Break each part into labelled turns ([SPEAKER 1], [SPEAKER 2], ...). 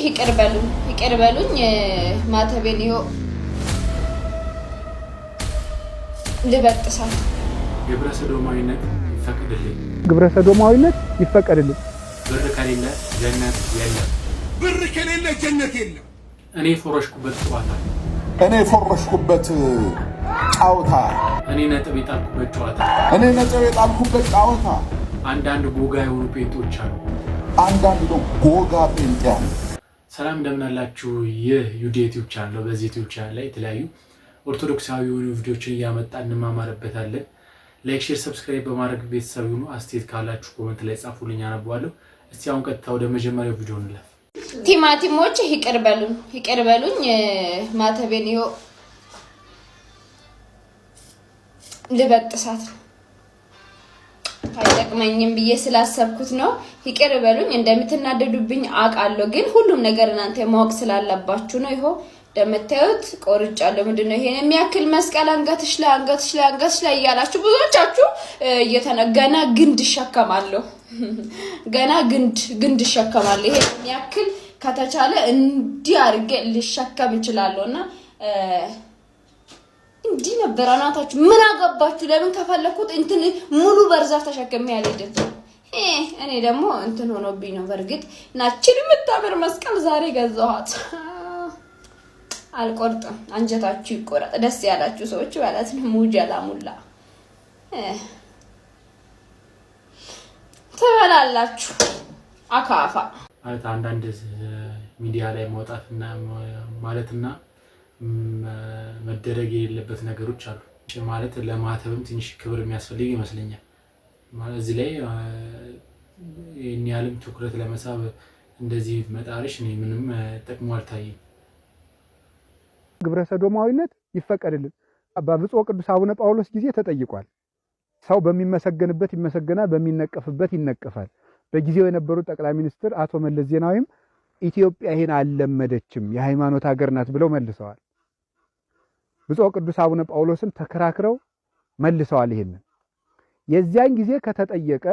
[SPEAKER 1] ይቅር በሉኝ ማተቤን ይኸው ልበጥሳት።
[SPEAKER 2] ግብረ ሰዶማዊነት ይፈቀድልኝ።
[SPEAKER 3] ግብረ ሰዶማዊነት ይፈቀድልኝ።
[SPEAKER 2] ብር ከሌለ ጀነት የለም።
[SPEAKER 4] ብር ከሌለ ጀነት የለም።
[SPEAKER 2] እኔ ፎረሽኩበት ጨዋታ፣
[SPEAKER 4] እኔ ፎረሽኩበት ጫውታ፣
[SPEAKER 2] እኔ ነጥብ የጣልኩበት ጨዋታ፣
[SPEAKER 4] እኔ ነጥብ የጣልኩበት ጫውታ።
[SPEAKER 2] አንዳንድ ጎጋ የሆኑ ጴንጦች አሉ።
[SPEAKER 4] አንዳንድ ጎጋ ጴንጤ አሉ።
[SPEAKER 2] ሰላም እንደምን አላችሁ? ይህ ዩዲ ዩቲዩብ ቻናል ነው። በዚህ ዩቲዩብ ቻናል ላይ የተለያዩ ኦርቶዶክሳዊ የሆኑ ቪዲዮዎችን እያመጣን እንማማርበታለን። ላይክ፣ ሼር፣ ሰብስክራይብ በማድረግ ቤተሰብ ሁኑ። አስተያየት ካላችሁ ኮሜንት ላይ ጻፉልኝ፣ አነባለሁ። እስቲ አሁን ቀጥታ ወደ መጀመሪያው ቪዲዮ እንለፍ።
[SPEAKER 1] ቲማቲሞች ይቅር በሉኝ ማተቤን ይኸው ልበጥሳት። አይጠቅመኝም ብዬ ስላሰብኩት ነው። ይቅር በሉኝ። እንደምትናደዱብኝ አውቃለሁ፣ ግን ሁሉም ነገር እናንተ ማወቅ ስላለባችሁ ነው። ይኸው እንደምታዩት ቆርጫለሁ። ምንድነው ይሄን የሚያክል መስቀል አንገትሽ ላይ እያላችሁ ብዙዎቻችሁ ገና ግንድ እሸከማለሁ ገና ግንድ እሸከማለሁ። ይሄን የሚያክል ከተቻለ እንዲህ አድርጌ ልሸከም እችላለሁና እንዲህ ነበር አናታችሁ። ምን አገባችሁ? ለምን ከፈለኩት እንትን ሙሉ በርዛፍ ተሸክሜ ያልሄድም። እኔ ደግሞ እንትን ሆኖብኝ ነው። በርግጥ ናችን የምታምር መስቀል ዛሬ ገዛኋት። አልቆርጥም። አንጀታችሁ ይቆረጥ። ደስ ያላችሁ ሰዎች ማለት ነው። ሙጀላ ሙላ ትበላላችሁ። አካፋ
[SPEAKER 2] ማለት አንዳንድ ሚዲያ ላይ መውጣትና ማለትና መደረግ የሌለበት ነገሮች አሉ። ማለት ለማተብም ትንሽ ክብር የሚያስፈልግ ይመስለኛል። ማለት እዚህ ላይ የኛ ዓለም ትኩረት ለመሳብ እንደዚህ መጣርሽ ነው ምንም ጥቅሙ አልታየም።
[SPEAKER 3] ግብረ ሰዶማዊነት ይፈቀድልን። በብፁዕ ቅዱስ አቡነ ጳውሎስ ጊዜ ተጠይቋል። ሰው በሚመሰገንበት ይመሰገናል፣ በሚነቀፍበት ይነቀፋል። በጊዜው የነበሩት ጠቅላይ ሚኒስትር አቶ መለስ ዜናዊም ኢትዮጵያ ይሄን አልለመደችም፣ የሃይማኖት ሀገር ናት ብለው መልሰዋል። ብፁዕ ቅዱስ አቡነ ጳውሎስን ተከራክረው መልሰዋል። ይሄንን የዚያን ጊዜ ከተጠየቀ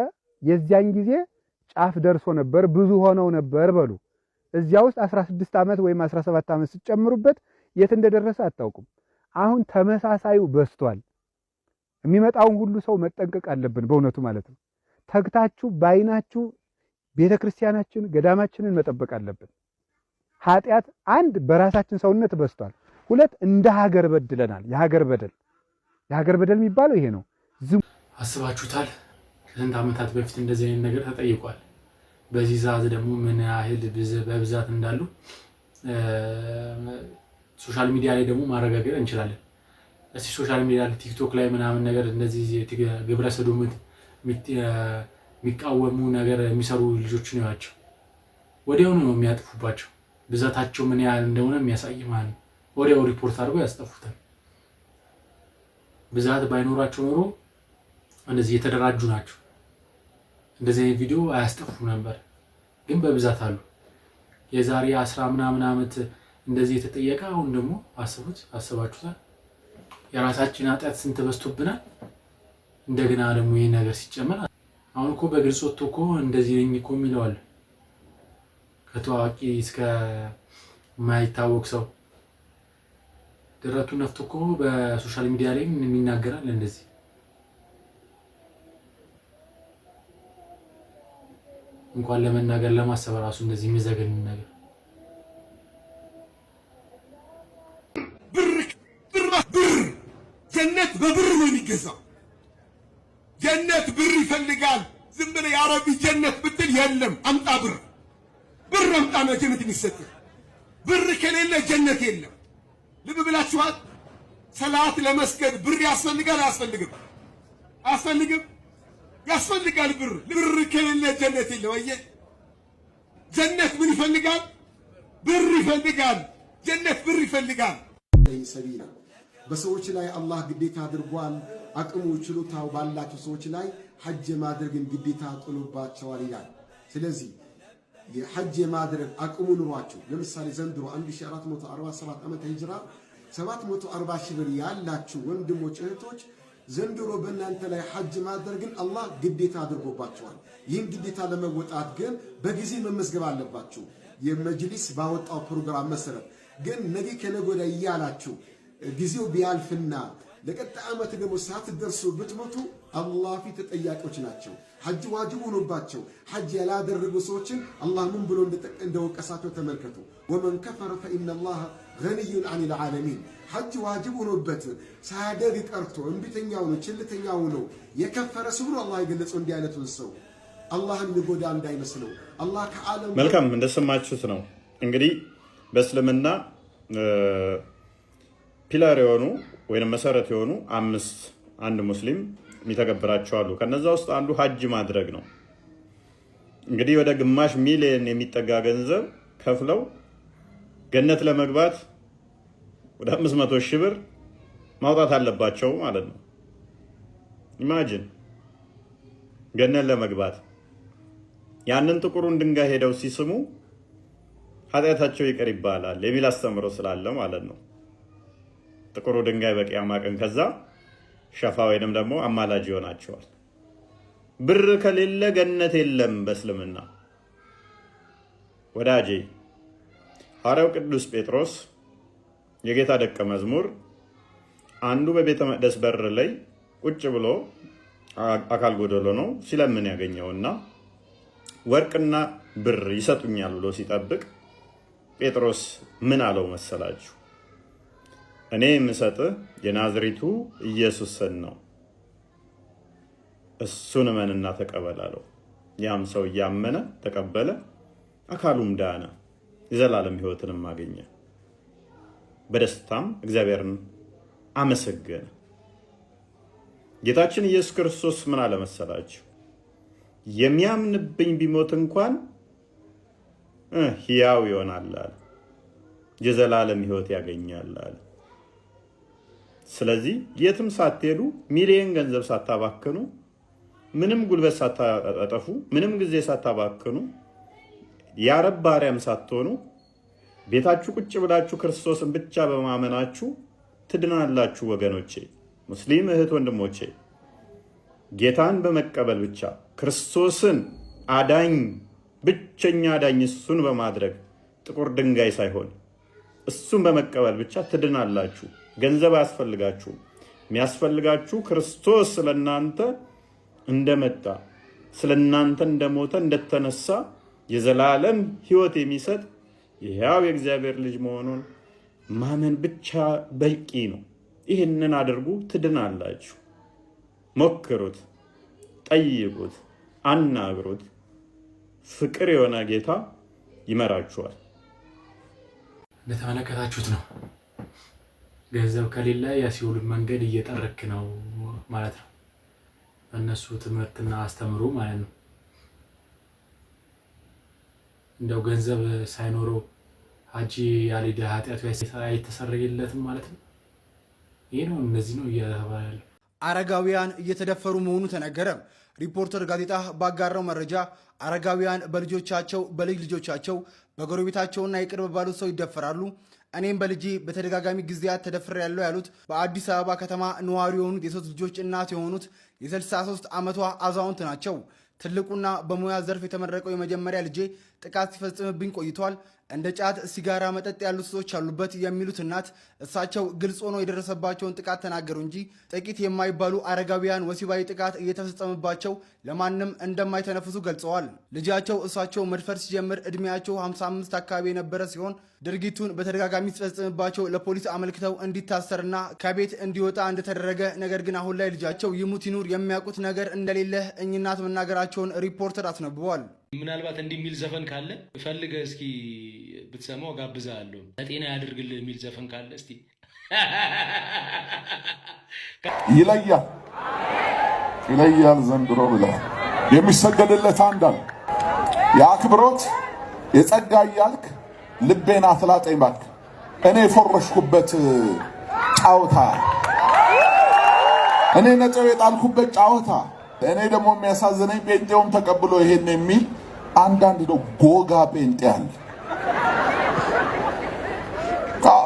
[SPEAKER 3] የዚያን ጊዜ ጫፍ ደርሶ ነበር፣ ብዙ ሆነው ነበር በሉ። እዚያ ውስጥ 16 ዓመት ወይም 17 ዓመት ሲጨምሩበት የት እንደደረሰ አታውቁም። አሁን ተመሳሳዩ በስቷል። የሚመጣውን ሁሉ ሰው መጠንቀቅ አለብን በእውነቱ ማለት ነው። ተግታችሁ ባይናችሁ ቤተክርስቲያናችን ገዳማችንን መጠበቅ አለብን። ኃጢአት አንድ በራሳችን ሰውነት በስቷል፣ ሁለት እንደ ሀገር በድለናል። የሀገር በደል የሚባለው ይሄ ነው።
[SPEAKER 2] አስባችሁታል? ከስንት ዓመታት በፊት እንደዚህ አይነት ነገር ተጠይቋል። በዚህ ሰዓት ደግሞ ምን ያህል በብዛት እንዳሉ ሶሻል ሚዲያ ላይ ደግሞ ማረጋገጥ እንችላለን። እስቲ ሶሻል ሚዲያ ላይ ቲክቶክ ላይ ምናምን ነገር እንደዚህ ግብረ ሰዶምት የሚቃወሙ ነገር የሚሰሩ ልጆች ነው ያቸው። ወዲያው ነው የሚያጥፉባቸው። ብዛታቸው ምን ያህል እንደሆነ የሚያሳይ ማለት ነው። ወዲያው ሪፖርት አድርገው ያስጠፉታል። ብዛት ባይኖራቸው ኖሮ እንደዚህ የተደራጁ ናቸው። እንደዚህ አይነት ቪዲዮ አያስጠፉም ነበር፣ ግን በብዛት አሉ። የዛሬ 10 ምናምን ዓመት እንደዚህ የተጠየቀ አሁን ደግሞ አስባችሁታል? የራሳችን ኃጢአት ስንት በዝቶብናል። እንደገና ደግሞ ይሄ ነገር ሲጨመር አሁን እኮ በግልጽ ወጥቶ እኮ እንደዚህ ነኝ እኮ የሚለዋል። ከታዋቂ እስከ ማይታወቅ ሰው ደረቱን ነፍቶ እኮ በሶሻል ሚዲያ ላይ የሚናገራል እንደዚህ። እንኳን ለመናገር ለማሰብ ራሱ እንደዚህ የሚዘገን ነገር።
[SPEAKER 4] ጀነት በብር ነው የሚገዛው። ጀነት ብር ይፈልጋል። ዝም ብለህ የአረቢ ጀነት ብትል የለም። አምጣ ብር አምጣ ነው ጀነት የሚሰጥህ። ብር ከሌለ ጀነት የለም። ልብ ብላችኋል? ሰላት ለመስገድ ብር ያስፈልጋል አያስፈልግም? ያስፈልጋል ብር ከሌለ ጀነት የለም። አየህ፣ ጀነት ምን ይፈልጋል? ብር ይፈልጋል። ጀነት ብር ይፈልጋል።
[SPEAKER 5] ሰቢላ በሰዎች ላይ አላህ ግዴታ አድርጓል። አቅሙ ችሎታው ባላቸው ሰዎች ላይ ሐጅ ማድረግን ግዴታ ጥሎባቸዋል ይላል። ስለዚህ የሐጅ ማድረግ አቅሙ ኑሯቸው ለምሳሌ ዘንድሮ 1447 ዓመተ ሂጅራ 740 ሺህ ብር ያላችሁ ወንድሞች እህቶች ዘንድሮ በእናንተ ላይ ሐጅ ማድረግን አላህ ግዴታ አድርጎባቸዋል። ይህን ግዴታ ለመወጣት ግን በጊዜ መመዝገብ አለባችሁ። የመጅሊስ ባወጣው ፕሮግራም መሰረት ግን ነገ ከነገ ወዲያ እያላችሁ ጊዜው ቢያልፍና ለቀጣይ ዓመት ደግሞ ሳትደርሱ ብትሞቱ አላህ ፊት ተጠያቂዎች ናቸው። ሐጅ ዋጅብ ሆኖባቸው ሐጅ ያላደረጉ ሰዎችን አላህ ምን ብሎ እንደወቀሳቸው ተመልከቱ። ወመን ከፈረ ፈኢነ አላህ ገኒዩን ዐኒል ዓለሚን። ሐጅ ዋጅብ ሆኖበት ሳያደርግ ቀርቶ እምቢተኛው ነው ችልተኛው ነው የከፈረ ሰው ብሎ አላህ የገለጸው እንዲህ አይነቱን ሰው አላህን ሊጎዳ እንዳይመስለው አላህ ከዓለም
[SPEAKER 6] መልካም እንደሰማችሁት ነው። እንግዲህ በእስልምና ፒላር የሆኑ ወይም መሰረት የሆኑ 5 አንድ ሙስሊም የሚተገብራቸው አሉ። ከነዛ ውስጥ አንዱ ሐጅ ማድረግ ነው። እንግዲህ ወደ ግማሽ ሚሊዮን የሚጠጋ ገንዘብ ከፍለው ገነት ለመግባት ወደ 500 ሺህ ብር ማውጣት አለባቸው ማለት ነው። ኢማጂን ገነት ለመግባት ያንን ጥቁሩን ድንጋይ ሄደው ሲስሙ ኃጢአታቸው ይቅር ይባላል የሚል አስተምሮ ስላለ ማለት ነው። ጥቁሩ ድንጋይ በቂያማ ቀን ከዛ ሸፋ ወይንም ደግሞ አማላጅ ይሆናቸዋል። ብር ከሌለ ገነት የለም በእስልምና ወዳጄ። ሐዋርያው ቅዱስ ጴጥሮስ የጌታ ደቀ መዝሙር አንዱ በቤተ መቅደስ በር ላይ ቁጭ ብሎ አካል ጎደሎ ነው ሲለምን ያገኘውና ወርቅና ብር ይሰጡኛል ብሎ ሲጠብቅ ጴጥሮስ ምን አለው መሰላችሁ? እኔ የምሰጥህ የናዝሬቱ ኢየሱስን ነው፣ እሱን እመንና ተቀበል አለው። ያም ሰው እያመነ ተቀበለ፣ አካሉም ዳነ፣ የዘላለም ሕይወትንም አገኘ። በደስታም እግዚአብሔርን አመሰገነ። ጌታችን ኢየሱስ ክርስቶስ ምን አለ መሰላችሁ? የሚያምንብኝ ቢሞት እንኳን ሕያው ይሆናል አለ፣ የዘላለም ሕይወት ያገኛል አለ። ስለዚህ የትም ሳትሄዱ ሚሊዮን ገንዘብ ሳታባክኑ ምንም ጉልበት ሳታጠፉ ምንም ጊዜ ሳታባክኑ የአረብ ባሪያም ሳትሆኑ ቤታችሁ ቁጭ ብላችሁ ክርስቶስን ብቻ በማመናችሁ ትድናላችሁ። ወገኖቼ፣ ሙስሊም እህት ወንድሞቼ፣ ጌታን በመቀበል ብቻ ክርስቶስን አዳኝ ብቸኛ አዳኝ እሱን በማድረግ ጥቁር ድንጋይ ሳይሆን እሱን በመቀበል ብቻ ትድናላችሁ። ገንዘብ አያስፈልጋችሁም። የሚያስፈልጋችሁ ክርስቶስ ስለናንተ እንደመጣ ስለናንተ እንደሞተ እንደተነሳ የዘላለም ሕይወት የሚሰጥ የሕያው የእግዚአብሔር ልጅ መሆኑን ማመን ብቻ በቂ ነው። ይህንን አድርጉ፣ ትድናላችሁ። ሞክሩት፣ ጠይቁት፣ አናግሩት። ፍቅር የሆነ ጌታ ይመራችኋል።
[SPEAKER 2] እንደተመለከታችሁት ነው። ገንዘብ ከሌለ የሲኦል መንገድ እየጠረክ ነው ማለት ነው። በእነሱ ትምህርትና አስተምሩ ማለት ነው። እንደው ገንዘብ ሳይኖረው ሀጂ ያልሄደ ኃጢአቱ አይተሰረየለትም ማለት ነው። ይሄ ነው እነዚህ ነው እየተባለ ያለው።
[SPEAKER 7] አረጋውያን እየተደፈሩ መሆኑ ተነገረ። ሪፖርተር ጋዜጣ ባጋራው መረጃ አረጋውያን በልጆቻቸው፣ በልጅ ልጆቻቸው፣ በጎረቤታቸውና የቅርብ ባሉት ሰው ይደፈራሉ። እኔም በልጄ በተደጋጋሚ ጊዜያት ተደፍሬያለሁ ያሉት በአዲስ አበባ ከተማ ነዋሪ የሆኑት የሶስት ልጆች እናት የሆኑት የ63 ዓመቷ አዛውንት ናቸው። ትልቁና በሙያ ዘርፍ የተመረቀው የመጀመሪያ ልጄ ጥቃት ሲፈጽምብኝ ቆይቷል። እንደ ጫት፣ ሲጋራ፣ መጠጥ ያሉ ሱሶች ያሉበት የሚሉት እናት እሳቸው ግልጽ ሆኖ የደረሰባቸውን ጥቃት ተናገሩ እንጂ ጥቂት የማይባሉ አረጋውያን ወሲባዊ ጥቃት እየተፈጸመባቸው ለማንም እንደማይተነፍሱ ገልጸዋል። ልጃቸው እሳቸው መድፈር ሲጀምር ዕድሜያቸው 55 አካባቢ የነበረ ሲሆን ድርጊቱን በተደጋጋሚ ሲፈጽምባቸው ለፖሊስ አመልክተው እንዲታሰርና ከቤት እንዲወጣ እንደተደረገ፣ ነገር ግን አሁን ላይ ልጃቸው ይሙት ይኑር የሚያውቁት ነገር እንደሌለ እኚህ እናት መናገራቸውን ሪፖርተር አስነብቧል።
[SPEAKER 8] ምናልባት እንዲህ የሚል ዘፈን ካለ ፈልገ እስኪ ብትሰማው ጋብዛለሁ። ለጤና ያድርግልህ የሚል ዘፈን ካለ እስቲ
[SPEAKER 9] ይለያል ዘንድሮ ብለህ የሚሰገድለት አንዳል የአክብሮት የጸጋ እያልክ ልቤን አትላጠኝ እባክህ። እኔ የፎረሽኩበት ጫወታ፣ እኔ ነጥብ የጣልኩበት ጫወታ፣ እኔ ደግሞ የሚያሳዝነኝ ጴንጤውም ተቀብሎ ይሄን የሚል አንዳንድ ነው ጎጋ ጴንጤ አለ።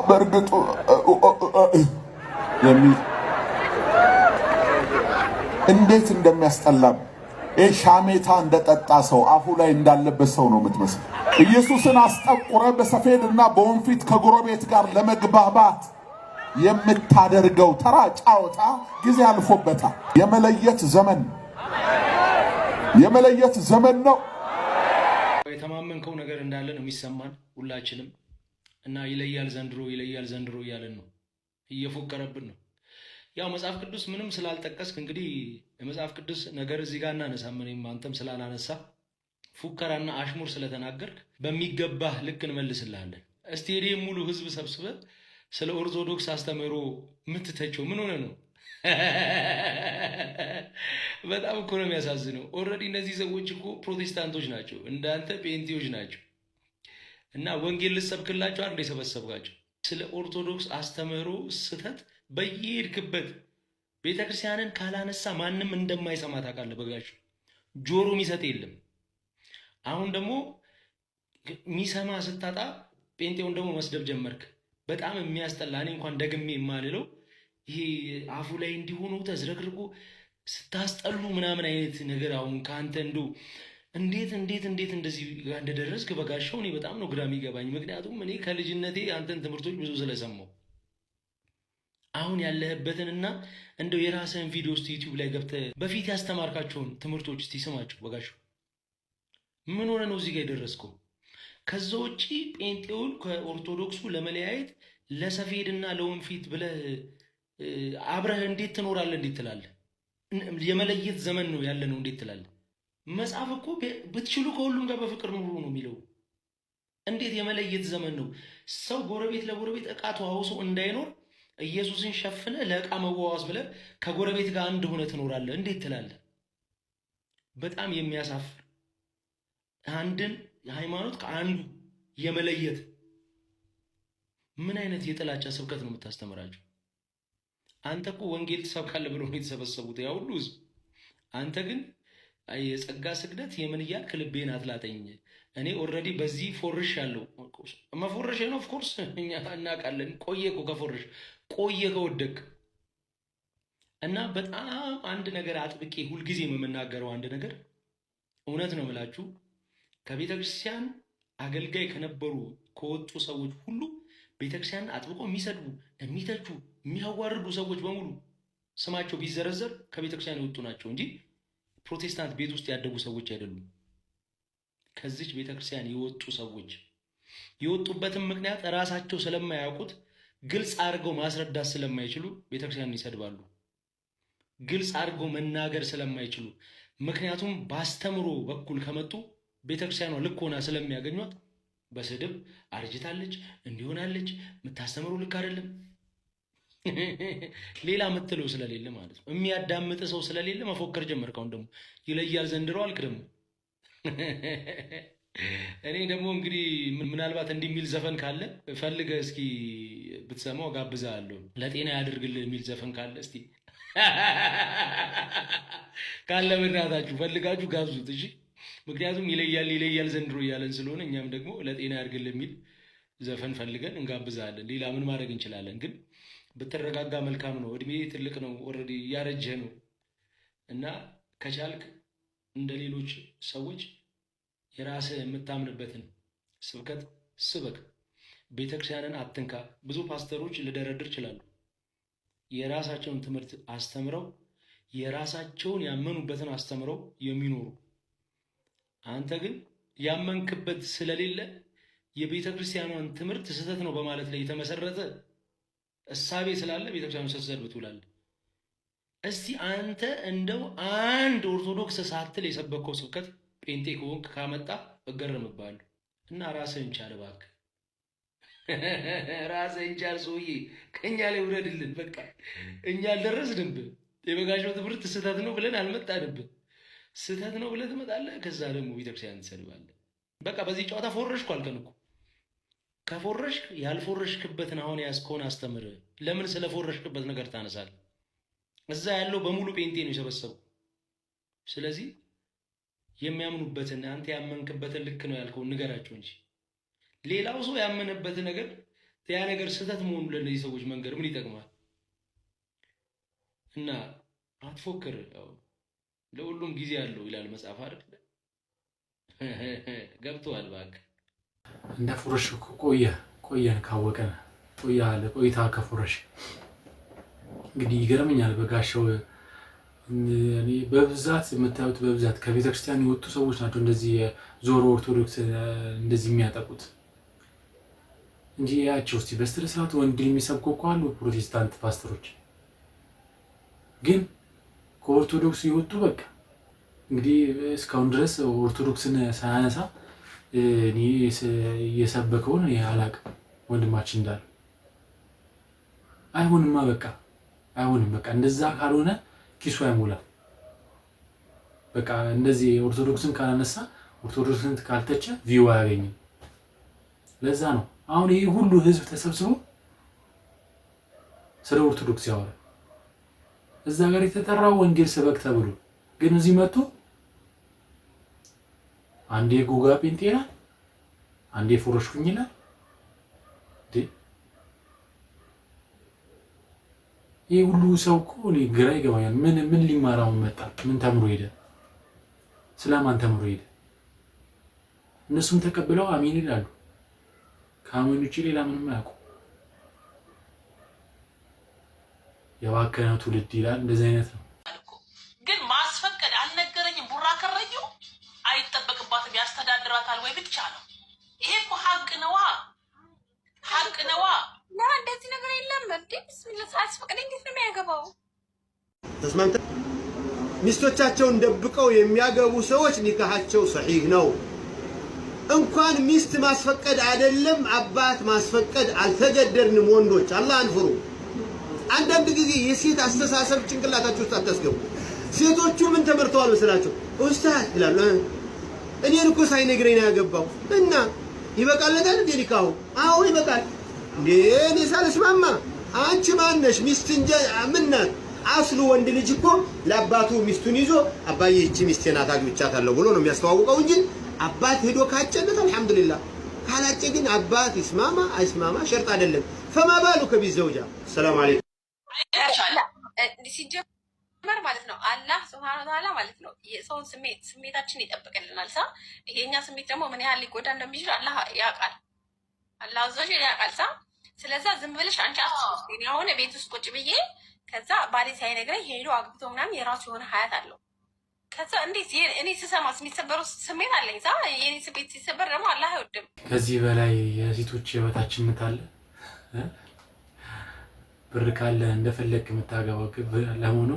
[SPEAKER 9] በእርግጥ የሚል እንዴት እንደሚያስጠላም ሻሜታ እንደጠጣ ሰው አፉ ላይ እንዳለበት ሰው ነው የምትመስል። ኢየሱስን አስጠቁረ በሰፌድና በወንፊት ከጎረቤት ጋር ለመግባባት የምታደርገው ተራ ጫወታ ጊዜ አልፎበታል። የመለየት ዘመን ነው።
[SPEAKER 8] የተማመንከው ነገር እንዳለ ነው የሚሰማን ሁላችንም እና ይለያል ዘንድሮ እያለን ነው፣ እየፎከረብን ነው። ያው መጽሐፍ ቅዱስ ምንም ስላልጠቀስክ እንግዲህ የመጽሐፍ ቅዱስ ነገር እዚህ ጋር እናነሳም። እኔም አንተም ስላላነሳ ፉከራና አሽሙር ስለተናገርክ በሚገባህ ልክ እንመልስልሃለን። ስቴዲየም ሙሉ ህዝብ ሰብስበ ስለ ኦርቶዶክስ አስተምህሮ የምትተቸው ምን ሆነ ነው? በጣም እኮ ነው የሚያሳዝነው። ኦልሬዲ እነዚህ ሰዎች እኮ ፕሮቴስታንቶች ናቸው፣ እንዳንተ ጴንጤዎች ናቸው። እና ወንጌል ልሰብክላቸው አንድ የሰበሰብካቸው ስለ ኦርቶዶክስ አስተምህሮ ስተት በየሄድክበት ቤተክርስቲያንን ካላነሳ ማንም እንደማይሰማ ታውቃለህ። በጋሹ ጆሮ የሚሰጥ የለም። አሁን ደግሞ የሚሰማ ስታጣ ጴንጤውን ደግሞ መስደብ ጀመርክ። በጣም የሚያስጠላ። እኔ እንኳን ደግሜ የማልለው ይሄ አፉ ላይ እንዲሆኑ ተዝረክርኩ ስታስጠሉ ምናምን አይነት ነገር አሁን ከአንተ እንዴት እንደዚህ ጋር እንደደረስክ በጋሻው እኔ በጣም ነው ግራ የሚገባኝ። ምክንያቱም እኔ ከልጅነቴ አንተን ትምህርቶች ብዙ ስለሰማው አሁን ያለህበትንና እንደው የራስህን ቪዲዮ ውስጥ ዩቲዩብ ላይ ገብተህ በፊት ያስተማርካቸውን ትምህርቶች እስቲ ስማቸው። በጋሻው ምን ሆነ ነው እዚህ ጋር የደረስከው? ከዛ ውጪ ጴንጤውን ከኦርቶዶክሱ ለመለያየት ለሰፌድና ለወንፊት ብለህ አብረህ እንዴት ትኖራለህ? እንዴት ትላለህ? የመለየት ዘመን ነው ያለ ነው እንዴት ትላለህ? መጽሐፍ እኮ ብትችሉ ከሁሉም ጋር በፍቅር ኑሩ ነው የሚለው። እንዴት የመለየት ዘመን ነው? ሰው ጎረቤት ለጎረቤት ዕቃ ተዋውሶ እንዳይኖር ኢየሱስን ሸፍነ ለዕቃ መዋዋስ ብለህ ከጎረቤት ጋር አንድ ሆነ ትኖራለህ እንዴት ትላለህ? በጣም የሚያሳፍር አንድን ሃይማኖት ከአንዱ የመለየት ምን አይነት የጥላቻ ስብከት ነው የምታስተምራቸው? አንተ እኮ ወንጌል ትሰብካለህ ብሎ ነው የተሰበሰቡት ያ ሁሉ ህዝብ። አንተ ግን የጸጋ ስግደት የምን እያልክ ልቤን አትላጠኝ። እኔ ኦልሬዲ በዚህ ፎርሽ ያለው መፎረሽ ነው። ኦፍኮርስ እኛ እናውቃለን። ቆየ እኮ ከፎርሽ ቆየ ከወደቅ እና በጣም አንድ ነገር አጥብቄ ሁልጊዜ የምናገረው አንድ ነገር እውነት ነው የምላችሁ ከቤተ ክርስቲያን አገልጋይ ከነበሩ ከወጡ ሰዎች ሁሉ ቤተክርስቲያንን አጥብቆ የሚሰድቡ የሚተቹ የሚያዋርዱ ሰዎች በሙሉ ስማቸው ቢዘረዘር ከቤተክርስቲያን የወጡ ናቸው እንጂ ፕሮቴስታንት ቤት ውስጥ ያደጉ ሰዎች አይደሉም። ከዚች ቤተክርስቲያን የወጡ ሰዎች የወጡበትም ምክንያት ራሳቸው ስለማያውቁት ግልጽ አድርገው ማስረዳት ስለማይችሉ ቤተክርስቲያንን ይሰድባሉ። ግልጽ አድርገው መናገር ስለማይችሉ ምክንያቱም ባስተምሮ በኩል ከመጡ ቤተክርስቲያኗ ልክ ሆና ስለሚያገኟት በስድብ አርጅታለች፣ እንዲሆናለች፣ የምታስተምረው ልክ አይደለም፣ ሌላ የምትለው ስለሌለ ማለት ነው። የሚያዳምጥ ሰው ስለሌለ መፎከር ጀመርክ። አሁን ደግሞ ይለያል ዘንድሮ አልክ ደግሞ። እኔ ደግሞ እንግዲህ ምናልባት እንዲህ የሚል ዘፈን ካለ ፈልገህ እስኪ ብትሰማው ጋብዝሃለሁ። ለጤና ያድርግልህ የሚል ዘፈን ካለ እስቲ ካለ በእናታችሁ ፈልጋችሁ ጋብዙት እሺ። ምክንያቱም ይለያል ዘንድሮ እያለን ስለሆነ እኛም ደግሞ ለጤና ያድርግልህ የሚል ዘፈን ፈልገን እንጋብዛለን። ሌላ ምን ማድረግ እንችላለን? ግን ብትረጋጋ መልካም ነው። እድሜ ትልቅ ነው፣ ኦልሬዲ እያረጀህ ነው እና ከቻልክ እንደ ሌሎች ሰዎች የራስህ የምታምንበትን ስብከት ስበክ። ቤተክርስቲያንን አትንካ። ብዙ ፓስተሮች ልደረድር ይችላሉ። የራሳቸውን ትምህርት አስተምረው የራሳቸውን ያመኑበትን አስተምረው የሚኖሩ አንተ ግን ያመንክበት ስለሌለ የቤተ ክርስቲያኗን ትምህርት ስህተት ነው በማለት ላይ የተመሰረተ እሳቤ ስላለ ቤተ ክርስቲያኗን ስትሰድብ ትውላለህ። እስቲ አንተ እንደው አንድ ኦርቶዶክስ ሳትል የሰበከው ስብከት ጴንጤ ከሆንክ ካመጣ እገረምብሃለሁ። እና ራስህን ቻል እባክህ፣ ራስህን ቻል ሰውዬ፣ ከእኛ ላይ ውረድልን። በቃ እኛ አልደረስንብህ። የበጋሻው ትምህርት ስህተት ነው ብለን አልመጣንብህ። ስህተት ነው ብለህ ትመጣለህ። ከዛ ደግሞ ቤተክርስቲያን ትሰድባለህ። በቃ በዚህ ጨዋታ ፎረሽኩ አልከን እኮ። ከፎረሽክ ያልፎረሽክበትን አሁን ያዝከውን አስተምር። ለምን ስለ ፎረሽክበት ነገር ታነሳለህ? እዛ ያለው በሙሉ ጴንጤ ነው የሰበሰበው። ስለዚህ የሚያምኑበትን አንተ ያመንክበትን ልክ ነው ያልከውን ንገራቸው እንጂ ሌላው ሰው ያመነበት ነገር ያ ነገር ስህተት መሆኑ ለእነዚህ ሰዎች መንገር ምን ይጠቅማል? እና አትፎክር። ለሁሉም ጊዜ አለው ይላል መጽሐፍ አይደል? ገብቶሃል እባክህ።
[SPEAKER 2] እንደ ፉረሽ ቆየን ካወቀን ቆይታ ከፉረሽ እንግዲህ ይገርመኛል። በጋሻው እኔ በብዛት የምታዩት በብዛት ከቤተክርስቲያን የወጡ ሰዎች ናቸው እንደዚህ ዞሮ ኦርቶዶክስ እንደዚህ የሚያጠቁት እንጂ ያቸው እስቲ በስተር ስርዓት ወንጌል የሚሰብኩ እኮ አሉ ፕሮቴስታንት ፓስተሮች። ግን ከኦርቶዶክስ የወጡ በቃ እንግዲህ እስካሁን ድረስ ኦርቶዶክስን ሳያነሳ እኔ እየሰበከውን አላውቅም። ወንድማችን እንዳለ አይሆንማ በቃ አይሆንም። በቃ እንደዛ ካልሆነ ኪሱ አይሞላም። በቃ እንደዚህ ኦርቶዶክስን ካላነሳ ኦርቶዶክስን ካልተቸ ቪው አያገኝም። ለዛ ነው አሁን ይሄ ሁሉ ህዝብ ተሰብስቦ ስለ ኦርቶዶክስ ያወራል። እዛ ጋር የተጠራው ወንጌል ስበክ ተብሎ ግን እዚህ መጥቶ አንዴ ጉጋ ጴንጤ ይላል፣ አንዴ ፎረሽኩኝ ይላል። ይሄ ሁሉ ሰው እኮ እኔ ግራ ይገባኛል። ምን ሊማራው መጣ? ምን ተምሮ ሄደ? ስለማን ተምሮ ሄደ? እነሱም ተቀብለው አሜን ይላሉ። ከአሜን ውጪ ሌላ ምንም አያውቁ። የዋከነው ትውልድ ይላል። እንደዚህ አይነት ነው።
[SPEAKER 10] ግን ማስፈቀድ አልነገረኝም። ቡራ ከረዩ አይጠበቅባትም። ያስተዳድራታል ወይ ብቻ ነው። ይሄ እኮ ሀቅ ነዋ፣ ሀቅ ነዋ።
[SPEAKER 11] لا እንደዚህ ነገር የለም እንዴ? ቢስሚላህ ሳያስፈቅድ እንዴት ነው የሚያገባው?
[SPEAKER 12] ተስማምተ ሚስቶቻቸውን ደብቀው የሚያገቡ ሰዎች ኒካሃቸው ሰሂህ ነው። እንኳን ሚስት ማስፈቀድ አይደለም አባት ማስፈቀድ አልተገደድንም። ወንዶች አላህን ፍሩ። አንዳንድ ጊዜ የሴት አስተሳሰብ ጭንቅላታችሁ ውስጥ አታስገቡ። ሴቶቹ ምን ተመርተዋል መስላችሁ? ኡስታዝ ይላሉ። እኔን እኮ ሳይነግረኝ ነው ያገባው እና ይበቃለታል እንዴ ኒካሁ? አዎ ይበቃል። እኔ ሳልስማማ አንቺ ማነሽ? ሚስት እንጂ ምን ናት? አስሉ ወንድ ልጅ እኮ ለአባቱ ሚስቱን ይዞ አባዬ እቺ ሚስቴ ናት አግብቻታለሁ ብሎ ነው የሚያስተዋውቀው እንጂ አባት ሄዶ ካጨለት አልহামዱሊላህ፣ ካላጨ ግን አባት ይስማማ አይስማማ ሸርጥ አይደለም። ፈማ ባሉከ ቢዘውጃ። ሰላም አለይኩም።
[SPEAKER 11] ሲጀመር ማለት ነው አላህ ሱብሃነሁ ወተዓላ ማለት ነው የሰውን ስሜታችን ይጠብቅልናል። የኛ ስሜት ደግሞ ምን ያህል ሊጎዳ እንደሚችል አላህ ያውቃል። አላህ ዘወጀ ያውቃል። ስለዛ ዝም ብለሽ አንቺ አትስጪኝ። አሁን ቤት ውስጥ ቁጭ ብዬ ከዛ ባሌ ሳይነግረኝ ሄዶ አግብቶ ምናምን የራሱ የሆነ ሀያት አለው። ከዛ እንዴት እኔ ስሰማስ የሚሰበረው ስሜት አለኝ። የኔ ስሜት ሲሰበር ደግሞ አላህ አይወድም።
[SPEAKER 2] ከዚህ በላይ የሴቶች የበታችነት አለ? ብር ካለ እንደፈለክ የምታገባው ለመሆኑ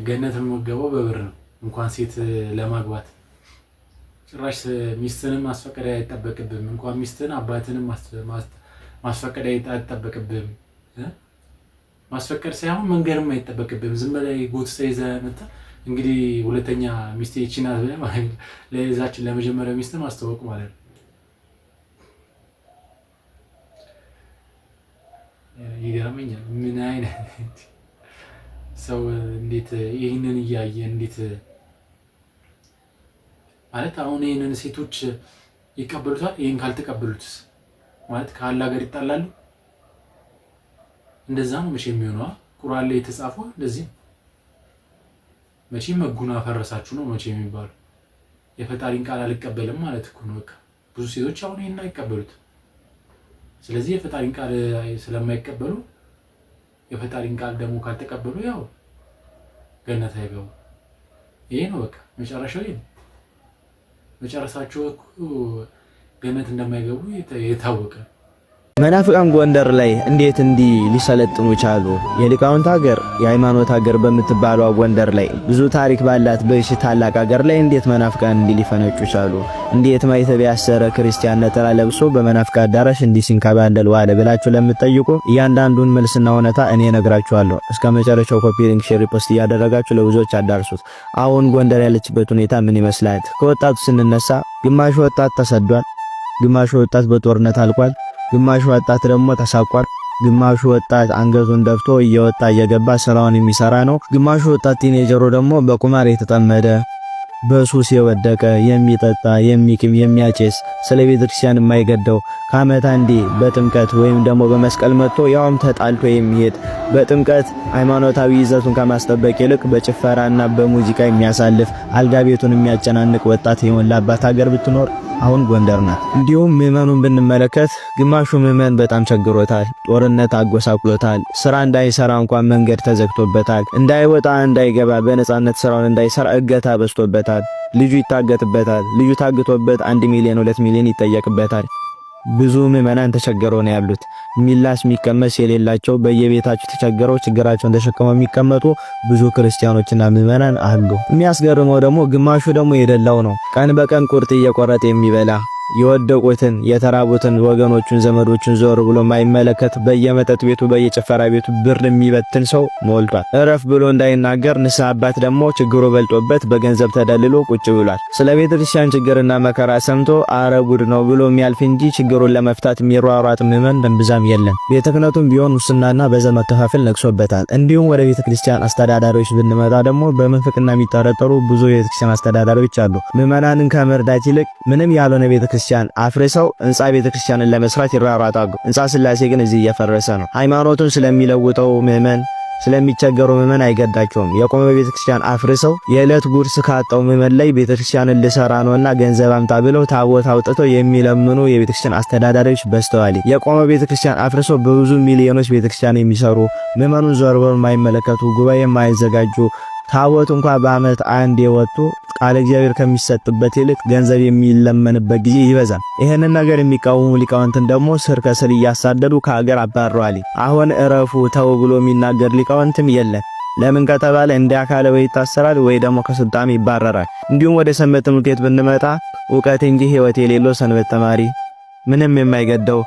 [SPEAKER 2] ገነት የምትገባው በብር ነው። እንኳን ሴት ለማግባት ጭራሽ ሚስትንም ማስፈቀድ አይጠበቅብም። እንኳን ሚስትን አባትንም ማስፈቀድ አይጠበቅብም። ማስፈቀድ ሳይሆን መንገርም አይጠበቅብም። ዝም ብለህ ጎትተህ ይዘህ መጥተህ እንግዲህ ሁለተኛ ሚስቴ ይቺ ናት ብለህ ማለት ለዛችን ለመጀመሪያ ሚስት ማስተዋወቅ ማለት ነው። ይገርመኛል። ምን አይነት ሰው እንዴት ይህንን እያየ እንዴት ማለት አሁን ይህንን ሴቶች ይቀበሉታል? ይህን ካልተቀበሉትስ ማለት ከአላህ ጋር ይጣላሉ። እንደዛ ነው መቼ የሚሆነው። ቁርአን ላይ የተጻፈው እንደዚህ መቼ መጉና ፈረሳችሁ ነው መቼ የሚባለው። የፈጣሪን ቃል አልቀበልም ማለት እኮ ነው። በቃ ብዙ ሴቶች አሁን ይሄን አይቀበሉት። ስለዚህ የፈጣሪን ቃል ስለማይቀበሉ የፈጣሪን ቃል ደግሞ ካልተቀበሉ ያው ገነት አይገቡ። ይሄ ነው በቃ መጨረሻው። ይሄ መጨረሻቸው እኮ ገነት እንደማይገቡ የታወቀ።
[SPEAKER 13] መናፍቃን ጎንደር ላይ እንዴት እንዲህ ሊሰለጥኑ ቻሉ? የሊቃውንት ሀገር የሃይማኖት ሀገር በምትባለው ጎንደር ላይ ብዙ ታሪክ ባላት በእሺ ታላቅ ሀገር ላይ እንዴት መናፍቃን እንዲህ ሊፈነጩ ቻሉ? እንዴት ማይተብ ያሰረ ክርስቲያን ነጠላ ለብሶ በመናፍቃን አዳራሽ እንዲህ ሲንከባለል ዋለ ብላችሁ ለምትጠይቁ እያንዳንዱን መልስና እውነታ እኔ ነግራችኋለሁ። እስከ መጨረሻው ኮፒ ሊንክ፣ ሼር፣ ፖስት እያደረጋችሁ ለብዙዎች አዳርሱት። አሁን ጎንደር ያለችበት ሁኔታ ምን ይመስላል? ከወጣቱ ስንነሳ ግማሹ ወጣት ተሰዷል፣ ግማሹ ወጣት በጦርነት አልቋል፣ ግማሹ ወጣት ደግሞ ተሳቋል፣ ግማሹ ወጣት አንገቱን ደፍቶ እየወጣ እየገባ ስራውን የሚሰራ ነው። ግማሹ ወጣት ቲኔጀሩ ደግሞ በቁማር የተጠመደ በሱስ የወደቀ የሚጠጣ የሚቅም የሚያጨስ ስለ ቤተክርስቲያን የማይገደው ከዓመት አንዴ በጥምቀት ወይም ደግሞ በመስቀል መጥቶ ያውም ተጣልቶ የሚሄድ በጥምቀት ሃይማኖታዊ ይዘቱን ከማስጠበቅ ይልቅ በጭፈራና በሙዚቃ የሚያሳልፍ አልጋ ቤቱን የሚያጨናንቅ ወጣት የሞላባት ሀገር ብትኖር አሁን ጎንደር ናት። እንዲሁም ምዕመኑን ብንመለከት ግማሹ ምዕመን በጣም ቸግሮታል። ጦርነት አጎሳቁሎታል። ስራ እንዳይሰራ እንኳን መንገድ ተዘግቶበታል። እንዳይወጣ እንዳይገባ በነጻነት ስራውን እንዳይሰራ እገታ በዝቶበታል። ልጁ ይታገትበታል። ልጁ ታግቶበት 1 ሚሊዮን 2 ሚሊዮን ይጠየቅበታል። ብዙ ምዕመናን ተቸገረው ነው ያሉት። ሚላስ የሚቀመስ የሌላቸው በየቤታቸው ተቸገረው ችግራቸውን ተሸክመው የሚቀመጡ ብዙ ክርስቲያኖችና ምዕመናን አሉ። የሚያስገርመው ደግሞ ግማሹ ደግሞ የደላው ነው። ቀን በቀን ቁርጥ እየቆረጠ የሚበላ የወደቁትን የተራቡትን ወገኖቹን ዘመዶቹን ዞር ብሎ ማይመለከት በየመጠጥ ቤቱ በየጭፈራ ቤቱ ብር የሚበትን ሰው ሞልቷል። እረፍ ብሎ እንዳይናገር ንስሐ አባት ደግሞ ችግሩ በልጦበት በገንዘብ ተደልሎ ቁጭ ብሏል። ስለ ቤተክርስቲያን ችግርና መከራ ሰምቶ አረ ጉድ ነው ብሎ የሚያልፍ እንጂ ችግሩን ለመፍታት የሚሯሯጥ ምዕመን በብዛም የለም። ቤተ ክህነቱም ቢሆን ሙስናና በዘር መከፋፈል ነግሶበታል። እንዲሁም ወደ ቤተክርስቲያን አስተዳዳሪዎች ብንመጣ ደግሞ በምንፍቅና የሚጠረጠሩ ብዙ የቤተክርስቲያን አስተዳዳሪዎች አሉ። ምዕመናንን ከመርዳት ይልቅ ምንም ያልሆነ ቤተክርስቲያን አፍርሰው ህንጻ ቤተክርስቲያንን ለመስራት ይራራጣሉ። ህንጻ ስላሴ ግን እዚህ እየፈረሰ ነው። ሃይማኖቱን ስለሚለውጠው ምዕመን ስለሚቸገሩ ምዕመን አይገዳቸውም። የቆመ ቤተክርስቲያን አፍርሰው የዕለት ጉርስ ካጣው ምዕመን ላይ ቤተክርስቲያንን ልሰራ ነውና ገንዘብ አምጣ ብለው ታቦት አውጥተው የሚለምኑ የቤተክርስቲያን አስተዳዳሪዎች በስተዋል። የቆመ ቤተክርስቲያን አፍርሰው በብዙ ሚሊዮኖች ቤተክርስቲያን የሚሰሩ ምዕመኑን ዞር ብለው የማይመለከቱ ጉባኤ የማይዘጋጁ ታቦት እንኳን በአመት አንድ የወጡ ቃል እግዚአብሔር ከሚሰጥበት ይልቅ ገንዘብ የሚለመንበት ጊዜ ይበዛል። ይሄንን ነገር የሚቃወሙ ሊቃውንትን ደግሞ ስር ከስር እያሳደዱ ከሀገር አባረዋል። አሁን እረፉ ተው ብሎ የሚናገር ሊቃውንትም የለም። ለምን ከተባለ እንደ አካለ ወይ ይታሰራል ወይ ደግሞ ከስልጣን ይባረራል። እንዲሁም ወደ ሰንበት ትምህርት ቤት ብንመጣ ዕውቀት እንጂ ህይወት የሌለው ሰንበት ተማሪ ምንም የማይገደው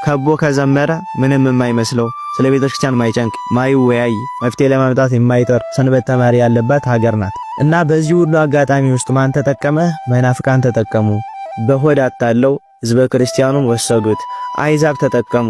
[SPEAKER 13] ከቦ ከዘመረ ምንም የማይመስለው ስለ ቤተክርስቲያን ማይጨንቅ ማይወያይ መፍትሄ ለማምጣት የማይጠር ሰንበት ተማሪ ያለባት ሀገር ናት። እና በዚህ ሁሉ አጋጣሚ ውስጥ ማን ተጠቀመ? መናፍቃን ተጠቀሙ። በሆድ አታለው ህዝበ ክርስቲያኑን ወሰዱት። አይዛብ ተጠቀሙ።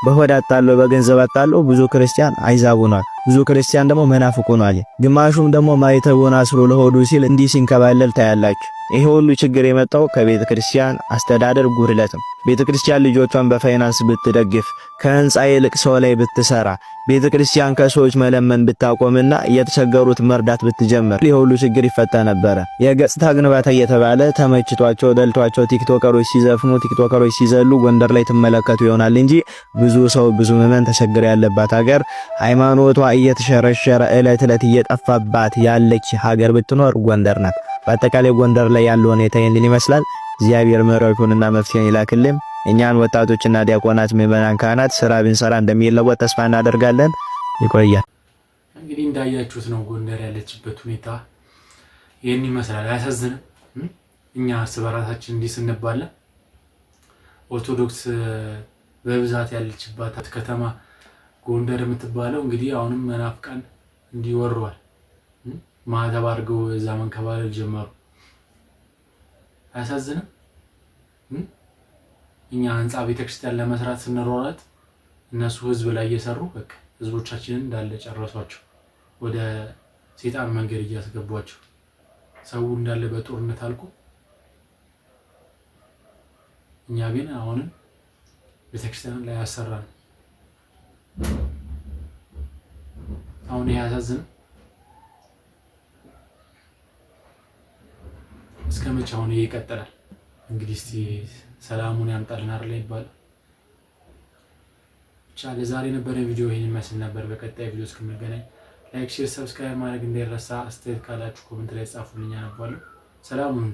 [SPEAKER 13] በሆድ አታለው በገንዘብ አታለው ብዙ ክርስቲያን አይዛብ ሆኗል። ብዙ ክርስቲያን ደግሞ መናፍቅ ሆኗል። ግማሹም ደግሞ ማይተቡን አስሮ ለሆዱ ሲል እንዲህ ሲንከባለል ታያላችሁ። ይሄ ሁሉ ችግር የመጣው ከቤተ ክርስቲያን አስተዳደር ጉድለት ነው። ቤተ ክርስቲያን ልጆቿን በፋይናንስ ብትደግፍ፣ ከህንጻ ይልቅ ሰው ላይ ብትሰራ፣ ቤተ ክርስቲያን ከሰዎች መለመን ብታቆምና የተቸገሩት መርዳት ብትጀምር ይሄ ሁሉ ችግር ይፈታ ነበረ። የገጽታ ግንባታ እየተባለ ተመችቷቸው ደልቷቸው ቲክቶከሮች ሲዘፍኑ ቲክቶከሮች ሲዘሉ ጎንደር ላይ ትመለከቱ ይሆናል እንጂ ብዙ ሰው ብዙ ምዕመን ተቸግሮ ያለባት ሀገር ሃይማኖቷ እየተሸረሸረ እለት እለት እየጠፋባት ያለች ሀገር ብትኖር ጎንደር ናት። በአጠቃላይ ጎንደር ላይ ያለው ሁኔታ ይህንን ይመስላል። እግዚአብሔር ምሕረቱንና መፍትሄን ይላክልን። እኛን ወጣቶችና ዲያቆናት፣ ምዕመናን፣ ካህናት ስራ ብንሰራ እንደሚለወጥ ተስፋ እናደርጋለን። ይቆያል።
[SPEAKER 2] እንግዲህ እንዳያችሁት ነው ጎንደር ያለችበት ሁኔታ ይህን ይመስላል። አያሳዝንም? እኛ እርስ በራሳችን እንዲህ ስንባለ ኦርቶዶክስ በብዛት ያለችባት ከተማ ጎንደር የምትባለው እንግዲህ አሁንም መናፍቃን እንዲወረዋል ማህተብ አድርገው እዛ መንከባለል ጀመሩ። አያሳዝንም? እኛ ህንጻ ቤተክርስቲያን ለመስራት ስንሯሯጥ እነሱ ህዝብ ላይ እየሰሩ በቃ ህዝቦቻችንን እንዳለ ጨረሷቸው። ወደ ሴጣን መንገድ እያስገቧቸው ሰው እንዳለ በጦርነት አልቆ እኛ ግን አሁንም ቤተክርስቲያን ላይ ያሰራን። አሁን ይሄ አያሳዝንም? እስከ መቼ አሁን ይሄ ይቀጥላል? እንግዲህ እስቲ ሰላሙን ያምጣልን አይደል ይባላል። ብቻ ለዛሬ የነበረ ቪዲዮ ይሄን ይመስል ነበር። በቀጣይ ቪዲዮ እስክንገናኝ ላይክ፣ ሼር፣ ሰብስክራይብ ማድረግ እንዳይረሳ። አስተያየት ካላችሁ ኮሜንት ላይ ጻፉልኝ፣ አነባለሁ። ሰላም ሁኑ።